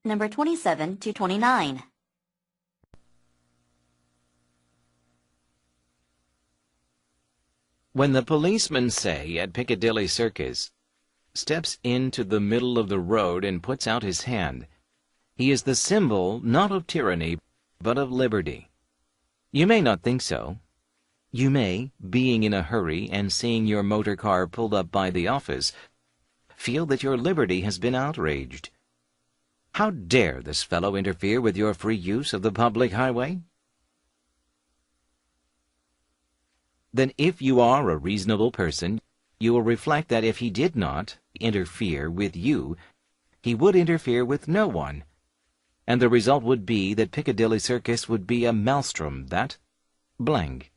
number 27 to 29. When the policeman, say, at Piccadilly Circus, steps into the middle of the road and puts out his hand, he is the symbol not of tyranny, but of liberty. You may not think so. You may, being in a hurry and seeing your motor car pulled up by the office, feel that your liberty has been outraged. How dare this fellow interfere with your free use of the public highway? Then if you are a reasonable person, you will reflect that if he did not interfere with you, he would interfere with no one, and the result would be that Piccadilly Circus would be a maelstrom that blank.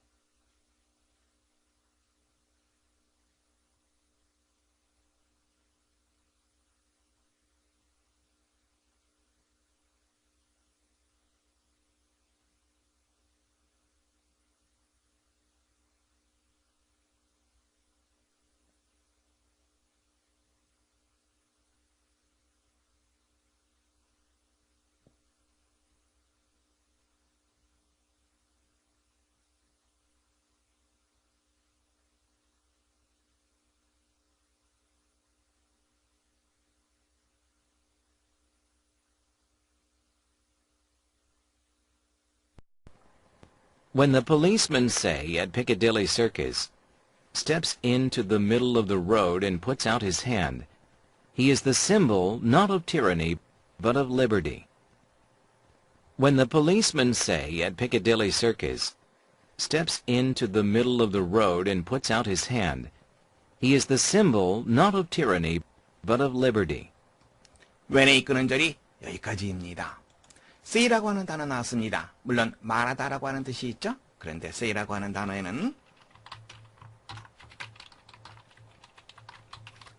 When the policeman, say, at Piccadilly Circus, steps into the middle of the road and puts out his hand, he is the symbol not of tyranny, but of liberty. When the policeman, say, at Piccadilly Circus, steps into the middle of the road and puts out his hand, he is the symbol not of tyranny, but of liberty. when에 이끄는 절이 여기까지입니다. say라고 하는 단어 나왔습니다. 물론 말하다라고 하는 뜻이 있죠. 그런데 say라고 하는 단어에는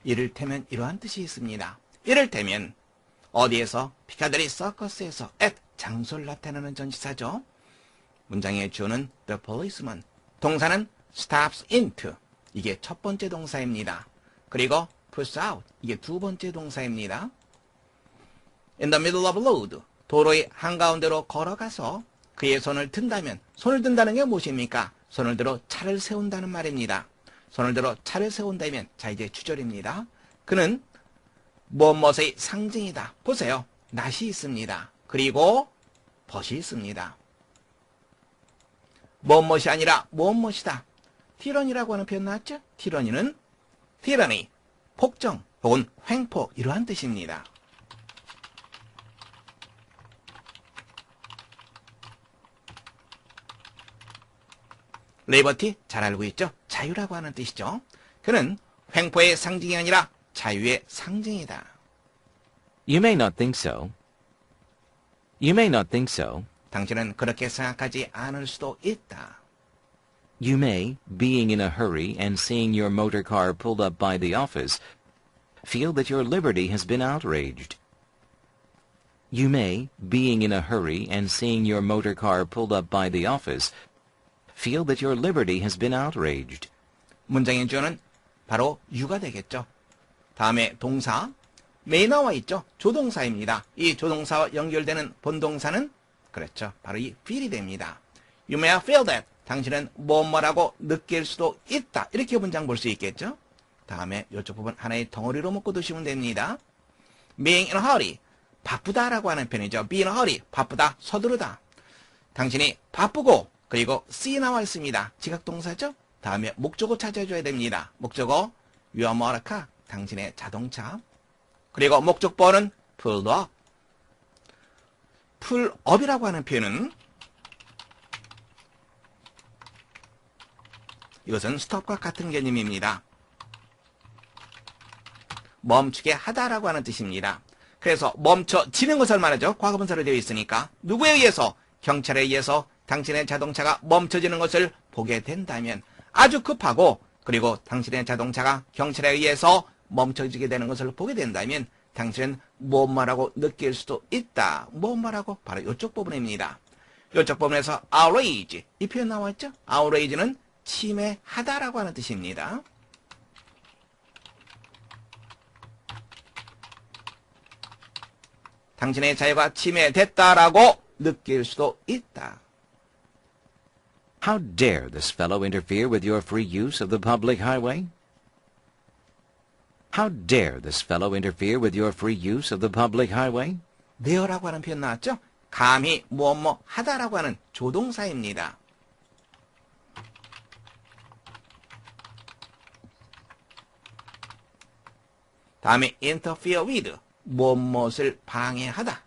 이를테면 이러한 뜻이 있습니다. 이를테면 어디에서? 피카데리 서커스에서 at 장소를 나타내는 전치사죠. 문장의 주어는 the policeman, 동사는 stops into, 이게 첫 번째 동사입니다. 그리고 puts out, 이게 두 번째 동사입니다. in the middle of road, 도로의 한가운데로 걸어가서 그의 손을 든다면, 손을 든다는 게 무엇입니까? 손을 들어 차를 세운다는 말입니다. 손을 들어 차를 세운다면, 자 이제 주절입니다. 그는 무엇무엇의 상징이다. 보세요. 낫이 있습니다. 그리고 벗이 있습니다. 무엇무엇이 아니라 무엇무엇이다. 티런이라고 하는 표현 나왔죠? 티런이는 티런이, 폭정 혹은 횡포 이러한 뜻입니다. 리버티 잘 알고 있죠? 자유라고 하는 뜻이죠. 그는 횡포의 상징이 아니라 자유의 상징이다. You may not think so. You may not think so. 당신은 그렇게 생각하지 않을 수도 있다. You may, being in a hurry and seeing your motor car pulled up by the office, feel that your liberty has been outraged. You may, being in a hurry and seeing your motor car pulled up by the office, feel that your liberty has been outraged. 문장의 주어는 바로 you가 되겠죠. 다음에 동사 may 나와 있죠. 조동사입니다. 이 조동사와 연결되는 본동사는 그렇죠. 바로 이 feel이 됩니다. You may feel that. 당신은 뭐라고 느낄 수도 있다. 이렇게 문장 볼 수 있겠죠. 다음에 이쪽 부분 하나의 덩어리로 묶어 두시면 됩니다. being in a hurry. 바쁘다라고 하는 표현이죠. be in a hurry. 바쁘다, 서두르다. 당신이 바쁘고 그리고 see 나와 있습니다. 지각동사죠. 다음에 목적어 찾아줘야 됩니다. 목적어 your motor car. 당신의 자동차. 그리고 목적보어는 pulled up. pull up이라고 하는 표현은 이것은 stop과 같은 개념입니다. 멈추게 하다라고 하는 뜻입니다. 그래서 멈춰지는 것을 말하죠. 과거분사로 되어 있으니까 누구에 의해서? 경찰에 의해서 당신의 자동차가 멈춰지는 것을 보게 된다면 아주 급하고 그리고 당신의 자동차가 경찰에 의해서 멈춰지게 되는 것을 보게 된다면 당신은 무엇말하고 느낄 수도 있다. 무엇말하고? 바로 이쪽 부분입니다. 이쪽 부분에서 outrage 이 표현 나왔죠? outrage는 침해하다라고 하는 뜻입니다. 당신의 자유가 침해됐다라고 느낄 수도 있다. How dare this fellow interfere with your free use of the public highway? How dare this fellow interfere with your free use of the public highway? dare라고 하는 표현 나왔죠? 감히 뭐뭐 하다라고 하는 조동사입니다. 다음에 interfere with, 무엇을 방해하다.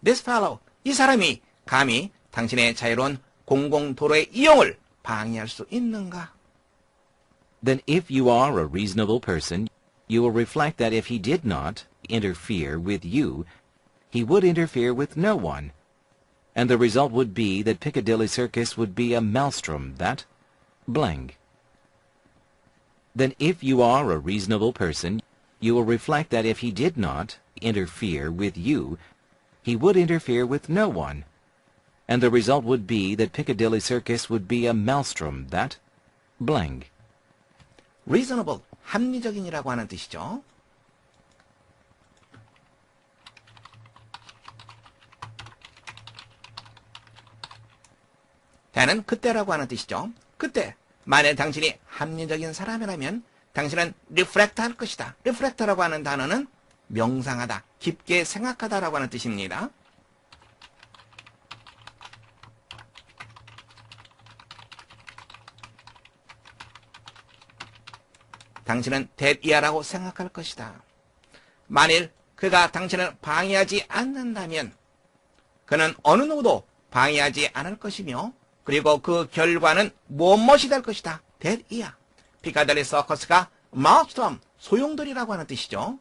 This fellow, 이 사람이 감히 당신의 자유로운 공공도로의 이용을 방해할 수 있는가? Then if you are a reasonable person, you will reflect that if he did not interfere with you, he would interfere with no one. And the result would be that Piccadilly Circus would be a maelstrom that blank. Then if you are a reasonable person, you will reflect that if he did not interfere with you, he would interfere with no one. And the result would be that Piccadilly Circus would be a maelstrom that blank. reasonable, 합리적인이라고 하는 뜻이죠. 대는 그때라고 하는 뜻이죠. 그때 만약 당신이 합리적인 사람이라면 당신은 reflect 할 것이다. reflect라고 하는 단어는 명상하다, 깊게 생각하다라고 하는 뜻입니다. 당신은 대이하라고 생각할 것이다. 만일 그가 당신을 방해하지 않는다면 그는 어느 누구도 방해하지 않을 것이며 그리고 그 결과는 무엇이 될 것이다. 대이하. 피카델리 서커스가 마우스톰, 소용돌이라고 하는 뜻이죠.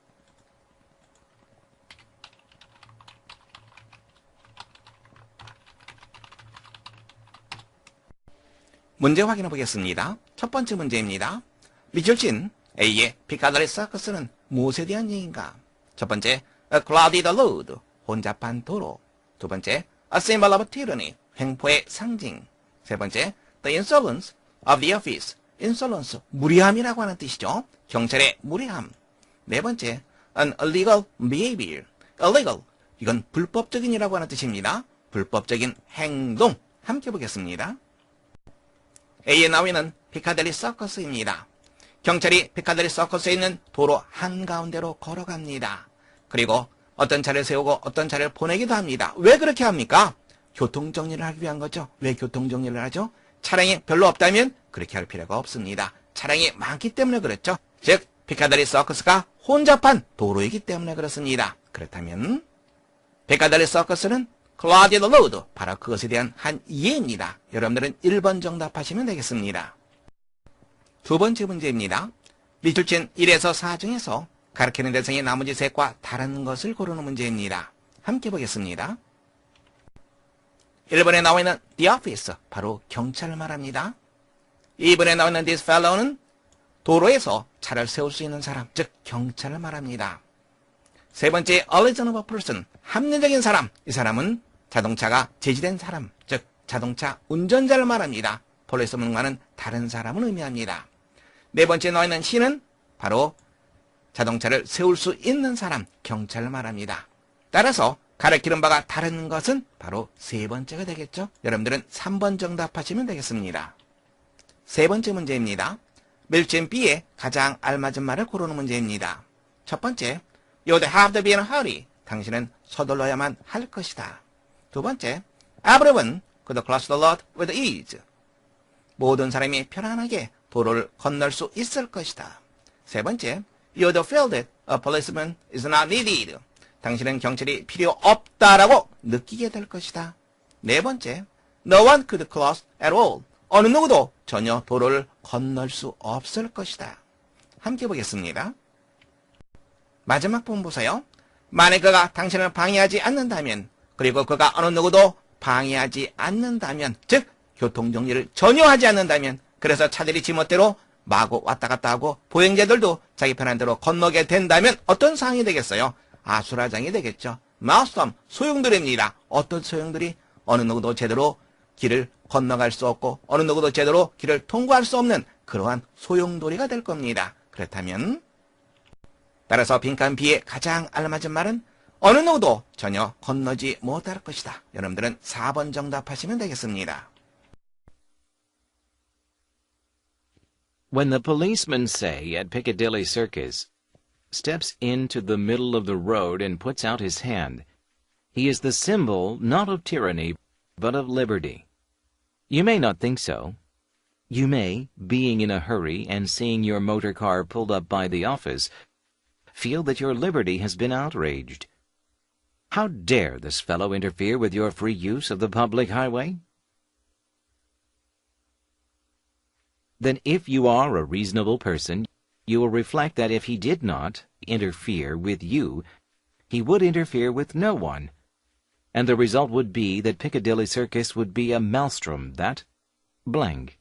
문제 확인해 보겠습니다. 첫 번째 문제입니다. 미술진 A의 피카델리 서커스는 무엇에 대한 얘기인가? 첫 번째, A clouded road, 혼잡한 도로. 두 번째, A symbol of tyranny, 횡포의 상징. 세 번째, The insolence of the office, insolence, 무례함이라고 하는 뜻이죠. 경찰의 무례함. 네 번째, An illegal behavior, illegal, 이건 불법적인이라고 하는 뜻입니다. 불법적인 행동. 함께 보겠습니다. A의 나위는 피카델리 서커스입니다. 경찰이 피카델리 서커스에 있는 도로 한가운데로 걸어갑니다. 그리고 어떤 차를 세우고 어떤 차를 보내기도 합니다. 왜 그렇게 합니까? 교통정리를 하기 위한 거죠. 왜 교통정리를 하죠? 차량이 별로 없다면 그렇게 할 필요가 없습니다. 차량이 많기 때문에 그렇죠. 즉 피카델리 서커스가 혼잡한 도로이기 때문에 그렇습니다. 그렇다면 피카델리 서커스는 clouded road, 바로 그것에 대한 한 이해입니다. 여러분들은 1번 정답하시면 되겠습니다. 두 번째 문제입니다. 미술진 1에서 4 중에서 가르치는 대상이 나머지 셋과 다른 것을 고르는 문제입니다. 함께 보겠습니다. 1번에 나와 있는 the office, 바로 경찰을 말합니다. 2번에 나와 있는 this fellow는 도로에서 차를 세울 수 있는 사람, 즉 경찰을 말합니다. 세 번째, a reasonable person, 합리적인 사람, 이 사람은 자동차가 제지된 사람, 즉 자동차 운전자를 말합니다. policeman과는 다른 사람을 의미합니다. 네 번째 나와 있는 C는 바로 자동차를 세울 수 있는 사람, 경찰을 말합니다. 따라서 가르치는 바가 다른 것은 바로 세 번째가 되겠죠. 여러분들은 3번 정답하시면 되겠습니다. 세 번째 문제입니다. 밀진 B에 가장 알맞은 말을 고르는 문제입니다. 첫 번째, You would have to be in a hurry. 당신은 서둘러야만 할 것이다. 두 번째, Everyone could cross the road with ease. 모든 사람이 편안하게 도로를 건널 수 있을 것이다. 세 번째, You would feel that a policeman is not needed. 당신은 경찰이 필요 없다라고 느끼게 될 것이다. 네 번째, No one could cross at all. 어느 누구도 전혀 도로를 건널 수 없을 것이다. 함께 보겠습니다. 마지막 부분 보세요. 만약 그가 당신을 방해하지 않는다면, 그리고 그가 어느 누구도 방해하지 않는다면, 즉 교통정리를 전혀 하지 않는다면, 그래서 차들이 지멋대로 마구 왔다 갔다 하고 보행자들도 자기 편한 대로 건너게 된다면 어떤 상황이 되겠어요? 아수라장이 되겠죠. 마우스톰, 소용돌이입니다. 어떤 소용돌이? 어느 누구도 제대로 길을 건너갈 수 없고 어느 누구도 제대로 길을 통과할 수 없는 그러한 소용돌이가 될 겁니다. 그렇다면 따라서 빈칸 B에 가장 알맞은 말은 어느 누구도 전혀 건너지 못할 것이다. 여러분들은 4번 정답하시면 되겠습니다. When the policeman, say, at Piccadilly Circus, steps into the middle of the road and puts out his hand, he is the symbol not of tyranny, but of liberty. You may not think so. You may, being in a hurry and seeing your motor car pulled up by the office, feel that your liberty has been outraged. How dare this fellow interfere with your free use of the public highway? Then if you are a reasonable person, you will reflect that if he did not interfere with you, he would interfere with no one, and the result would be that Piccadilly Circus would be a maelstrom that blank.